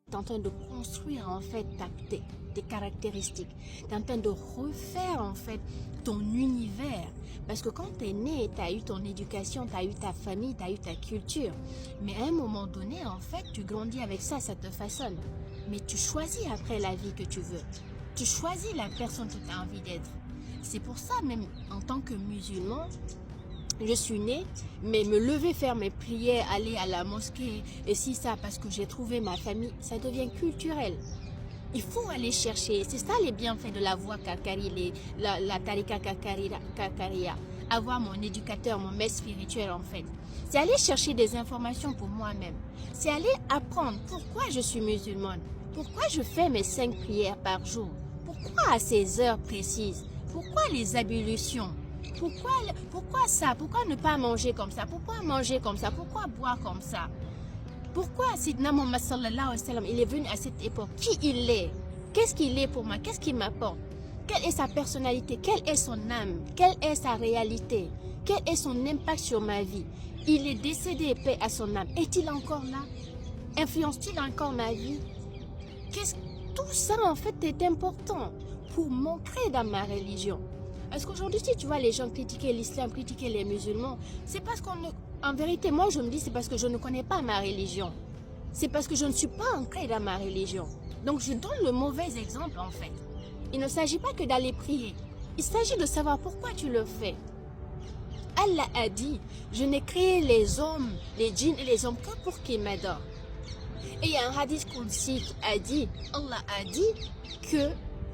Tu es en train de construire en fait tes caractéristiques. Tu es en train de refaire en fait ton univers. Parce que quand tu es né, tu as eu ton éducation, tu as eu ta famille, tu as eu ta culture. Mais à un moment donné, en fait, tu grandis avec ça, ça te façonne. Mais tu choisis après la vie que tu veux. Tu choisis la personne que tu as envie d'être. C'est pour ça, même en tant que musulman, je suis née, mais me lever, faire mes prières, aller à la mosquée, et si ça, parce que j'ai trouvé ma famille, ça devient culturel. Il faut aller chercher, c'est ça les bienfaits de la voie Kakari, la Tarika Kakaria. Avoir mon éducateur, mon maître spirituel en fait. C'est aller chercher des informations pour moi-même. C'est aller apprendre pourquoi je suis musulmane. Pourquoi je fais mes 5 prières par jour. Pourquoi à ces heures précises. Pourquoi les ablutions. Pourquoi ça? Pourquoi ne pas manger comme ça? Pourquoi manger comme ça? Pourquoi boire comme ça? Pourquoi Sidna Muhammad sallallahu alayhi wa sallam, il est venu à cette époque? Qui il est? Qu'est-ce qu'il est pour moi? Qu'est-ce qu'il m'apporte? Quelle est sa personnalité? Quelle est son âme? Quelle est sa réalité? Quel est son impact sur ma vie? Il est décédé, paix à son âme. Est-il encore là? Influence-t-il encore ma vie? Tout ça en fait est important pour m'ancrer dans ma religion. Parce qu'aujourd'hui, si tu vois les gens critiquer l'islam, critiquer les musulmans, c'est parce qu'on ne... En vérité, moi je me dis c'est parce que je ne connais pas ma religion. C'est parce que je ne suis pas ancrée dans ma religion. Donc je donne le mauvais exemple en fait. Il ne s'agit pas que d'aller prier. Il s'agit de savoir pourquoi tu le fais. Allah a dit, je n'ai créé les hommes, les djinns et les hommes que pour qu'ils m'adorent. Et il y a un hadith Qudsi qui a dit, Allah a dit que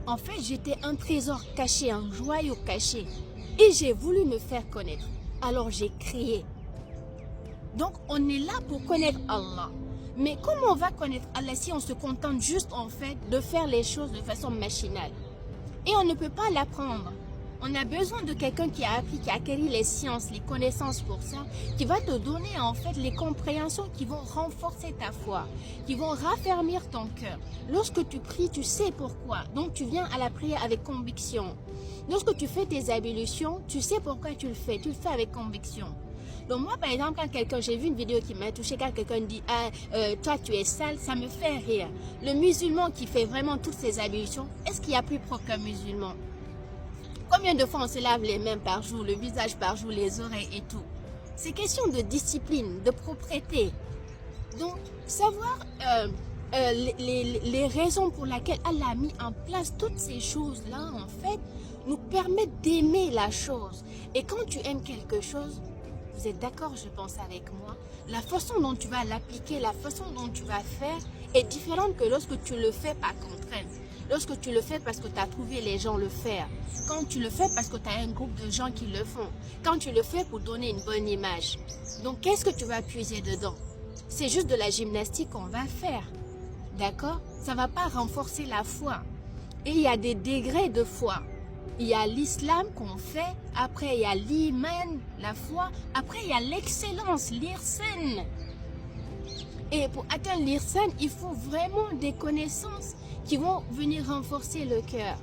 en fait j'étais un trésor caché, un joyau caché. Et j'ai voulu me faire connaître. Alors j'ai créé. Donc on est là pour connaître Allah. Mais comment on va connaître Allah si on se contente juste en fait de faire les choses de façon machinale? Et on ne peut pas l'apprendre. On a besoin de quelqu'un qui a appris, qui a acquis les sciences, les connaissances pour ça, qui va te donner en fait les compréhensions qui vont renforcer ta foi, qui vont raffermir ton cœur. Lorsque tu pries, tu sais pourquoi. Donc tu viens à la prière avec conviction. Lorsque tu fais tes ablutions, tu sais pourquoi tu le fais avec conviction. Donc moi par exemple, quand quelqu'un, j'ai vu une vidéo qui m'a touché, quand quelqu'un dit toi tu es sale, ça me fait rire. Le musulman qui fait vraiment toutes ses ablutions, est-ce qu'il y a plus propre qu'un musulman? Combien de fois on se lave les mains par jour, le visage par jour, les oreilles et tout? C'est question de discipline, de propreté. Donc savoir les raisons pour lesquelles Allah a mis en place toutes ces choses-là en fait nous permettent d'aimer la chose. Et quand tu aimes quelque chose, vous êtes d'accord, je pense, avec moi, la façon dont tu vas l'appliquer, la façon dont tu vas faire est différente que lorsque tu le fais par contrainte. Lorsque tu le fais parce que tu as trouvé les gens le faire. Quand tu le fais parce que tu as un groupe de gens qui le font. Quand tu le fais pour donner une bonne image. Donc, qu'est-ce que tu vas puiser dedans? C'est juste de la gymnastique qu'on va faire. D'accord? Ça ne va pas renforcer la foi. Et il y a des degrés de foi. Il y a l'islam qu'on fait, après il y a l'iman, la foi, après il y a l'excellence, l'irsan. Et pour atteindre l'irsan, il faut vraiment des connaissances qui vont venir renforcer le cœur.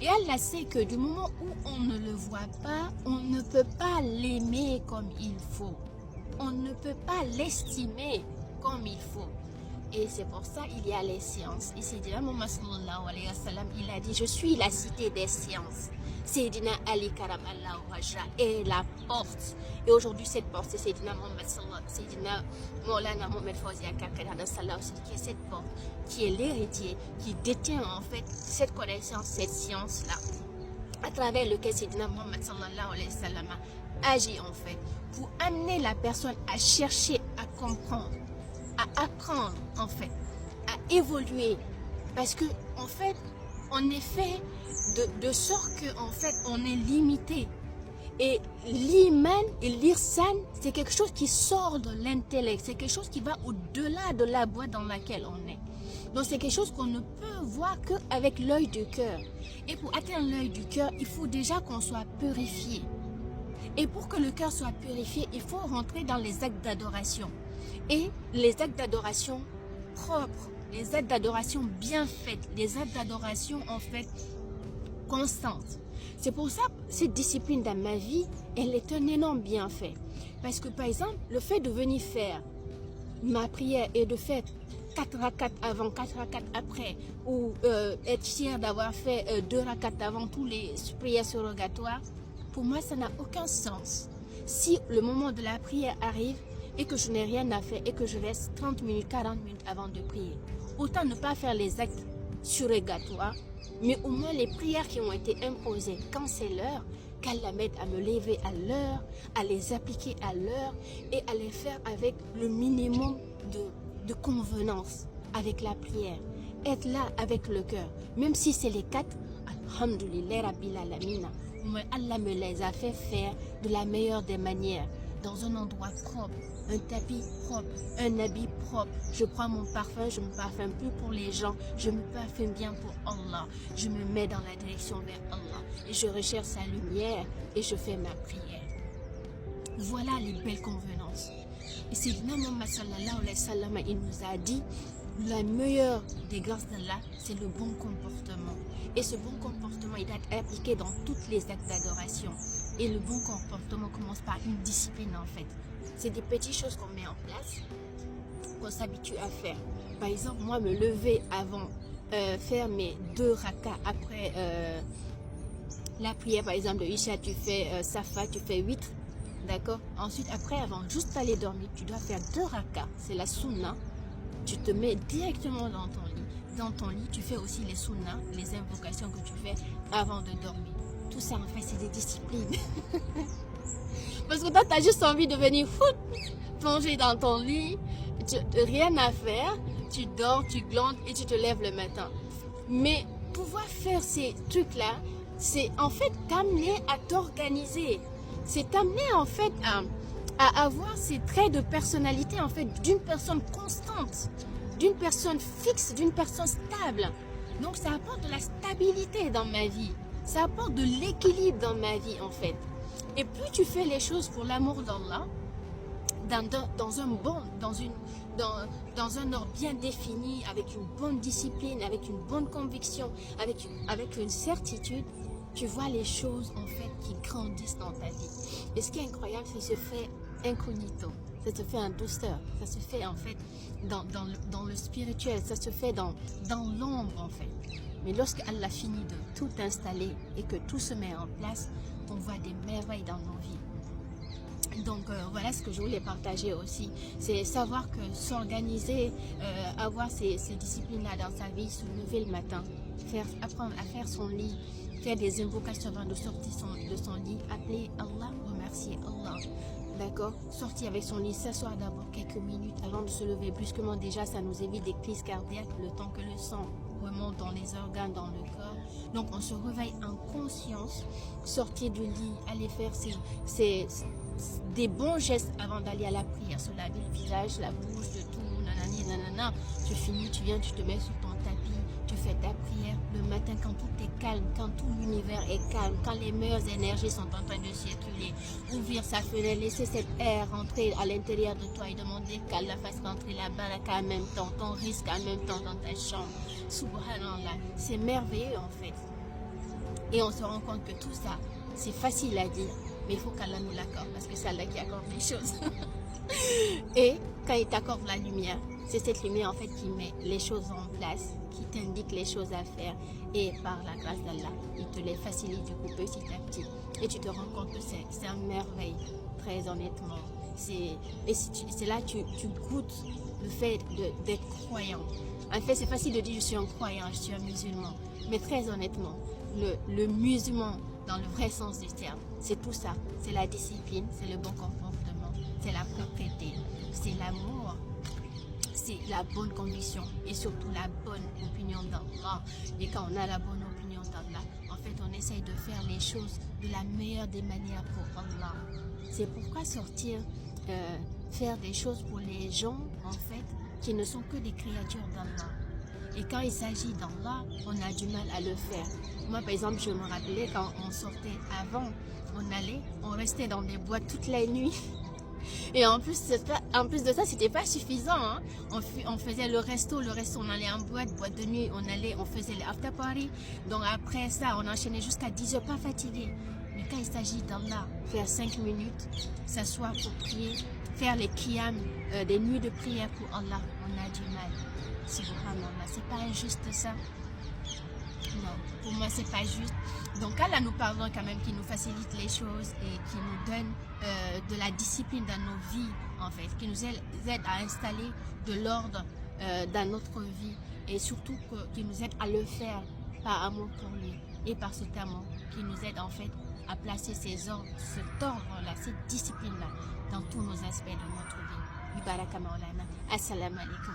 Et Allah sait que du moment où on ne le voit pas, on ne peut pas l'aimer comme il faut. On ne peut pas l'estimer comme il faut. Et c'est pour ça qu'il y a les sciences. Et Sayyidina Muhammad sallallahu alayhi wa sallam, il a dit, je suis la cité des sciences. Sayyidina Ali karamallahu wajha est la porte. Et aujourd'hui, cette porte, c'est Sayyidina Muhammad sallallahu, Sayyidina Maulana Mohamed Fawzi Akakada sallallahu, qui est cette porte, qui est l'héritier, qui détient en fait cette connaissance, cette science-là, à travers lequel Sayyidina Muhammad sallallahu alayhi wa sallam agit en fait, pour amener la personne à chercher, à comprendre, à apprendre en fait, à évoluer, parce que en fait on est fait de sorte que en fait on est limité, et l'iman et l'irsan c'est quelque chose qui sort de l'intellect, c'est quelque chose qui va au-delà de la boîte dans laquelle on est. Donc c'est quelque chose qu'on ne peut voir qu'avec l'œil du cœur, et pour atteindre l'œil du cœur il faut déjà qu'on soit purifié, et pour que le cœur soit purifié il faut rentrer dans les actes d'adoration. Et les actes d'adoration propres, les actes d'adoration bien faits, les actes d'adoration en fait constantes. C'est pour ça que cette discipline dans ma vie, elle est un énorme bienfait. Parce que par exemple, le fait de venir faire ma prière et de faire 4 rakats avant, 4 rakats après, ou être fier d'avoir fait 2 rakats avant tous les prières surrogatoires, pour moi, ça n'a aucun sens. Si le moment de la prière arrive et que je n'ai rien à faire et que je reste 30 minutes, 40 minutes avant de prier, autant ne pas faire les actes surrogatoires, mais au moins les prières qui ont été imposées quand c'est l'heure, qu'Allah m'aide à me lever à l'heure, à les appliquer à l'heure et à les faire avec le minimum de convenance avec la prière. Être là avec le cœur, même si c'est les 4, alhamdoulilah rabbil alamina. Allah me les a fait faire de la meilleure des manières, dans un endroit propre, un tapis propre, un habit propre. Je prends mon parfum, je me parfume plus pour les gens, je me parfume bien pour Allah. Je me mets dans la direction vers Allah et je recherche sa lumière et je fais ma prière. Voilà les belles convenances. Et Sayyidina Muhammad sallallahu alayhi wa sallam, il nous a dit, la meilleure des grâces d'Allah, c'est le bon comportement. Et ce bon comportement, il doit être appliqué dans toutes les actes d'adoration. Et le bon comportement commence par une discipline en fait. C'est des petites choses qu'on met en place, qu'on s'habitue à faire. Par exemple, moi, me lever avant, faire mes 2 rakats après la prière, par exemple, de Isha, tu fais Safa, tu fais 8. D'accord. Ensuite, après, avant juste d'aller dormir, tu dois faire 2 rakats. C'est la sunna. Tu te mets directement dans ton lit. Dans ton lit, tu fais aussi les sunnas, les invocations que tu fais avant de dormir. Tout ça, en fait, c'est des disciplines. Parce que toi, tu as juste envie de venir plonger dans ton lit. Rien à faire. Tu dors, tu glandes et tu te lèves le matin. Mais pouvoir faire ces trucs-là, c'est en fait t'amener à t'organiser. C'est t'amener en fait à avoir ces traits de personnalité en fait d'une personne constante, d'une personne fixe, d'une personne stable. Donc ça apporte de la stabilité dans ma vie, ça apporte de l'équilibre dans ma vie en fait. Et plus tu fais les choses pour l'amour d'Allah, dans un ordre bien défini, avec une bonne discipline, avec une bonne conviction, avec une certitude, tu vois les choses en fait qui grandissent dans ta vie. Et ce qui est incroyable, c'est que ça se fait incognito, ça se fait en douceur, ça se fait en fait dans le spirituel, ça se fait dans l'ombre en fait. Mais lorsque Allah finit de tout installer et que tout se met en place, on voit des merveilles dans nos vies. Donc voilà ce que je voulais partager aussi, c'est savoir que s'organiser, avoir ces disciplines-là dans sa vie, se lever le matin, apprendre à faire son lit, faire des invocations avant de sortir de son lit, appeler Allah, remercier Allah. D'accord, sortir avec son lit, s'asseoir d'abord quelques minutes avant de se lever brusquement. Déjà, ça nous évite des crises cardiaques, le temps que le sang remonte dans les organes, dans le corps. Donc, on se réveille en conscience, sortir du lit, aller faire des bons gestes avant d'aller à la prière, se laver le visage, la bouche, de tout, nanani, nanana. Tu finis, tu viens, tu te mets sur ton tapis, tu fais ta prière le matin quand tout est calme, quand tout l'univers est calme, quand les meilleures énergies sont en train de circuler. Ouvrir sa fenêtre, laisser cet air rentrer à l'intérieur de toi et demander qu'Allah fasse rentrer la baraka en même temps, ton risque en même temps dans ta chambre. Subhanallah, c'est merveilleux en fait. Et on se rend compte que tout ça, c'est facile à dire, mais il faut qu'Allah nous l'accorde parce que c'est Allah qui accorde les choses. Et quand il t'accorde la lumière, c'est cette lumière en fait qui met les choses en place, qui t'indique les choses à faire, et par la grâce d'Allah, il te les facilite du coup petit à petit. Et tu te rends compte que c'est un merveille, très honnêtement. C'est là que tu goûtes le fait d'être croyant. En fait, c'est facile de dire je suis un croyant, je suis un musulman. Mais très honnêtement, le musulman, dans le vrai sens du terme, c'est tout ça. C'est la discipline, c'est le bon comportement, c'est la propreté, c'est l'amour, c'est la bonne condition et surtout la bonne opinion d'Allah. Et quand on a la bonne opinion d'Allah, en fait, on essaye de faire les choses de la meilleure des manières pour Allah. C'est pourquoi sortir, faire des choses pour les gens, en fait, qui ne sont que des créatures d'Allah. Et quand il s'agit d'Allah, on a du mal à le faire. Moi, par exemple, je me rappelais quand on sortait avant, on restait dans des boîtes toute la nuit. Et en plus de ça, c'était pas suffisant. Hein. On faisait le resto, on allait en boîte de nuit, on faisait les after party. Donc après ça, on enchaînait jusqu'à 10 heures, pas fatigué. Mais quand il s'agit d'Allah, faire 5 minutes, s'asseoir pour prier, faire les qiyam, des nuits de prière pour Allah, on a du mal. Subhanallah, c'est pas injuste ça. Non, pour moi c'est pas juste. Donc Allah nous pardonne quand même, qui nous facilite les choses et qui nous donne de la discipline dans nos vies en fait, qui nous aide à installer de l'ordre dans notre vie et surtout qui nous aide à le faire par amour pour lui et par cet amour qui nous aide en fait à placer ces ordres, cet ordre-là, cette discipline-là dans tous nos aspects de notre vie. Bibaraka Maulana. Assalamu alaikum.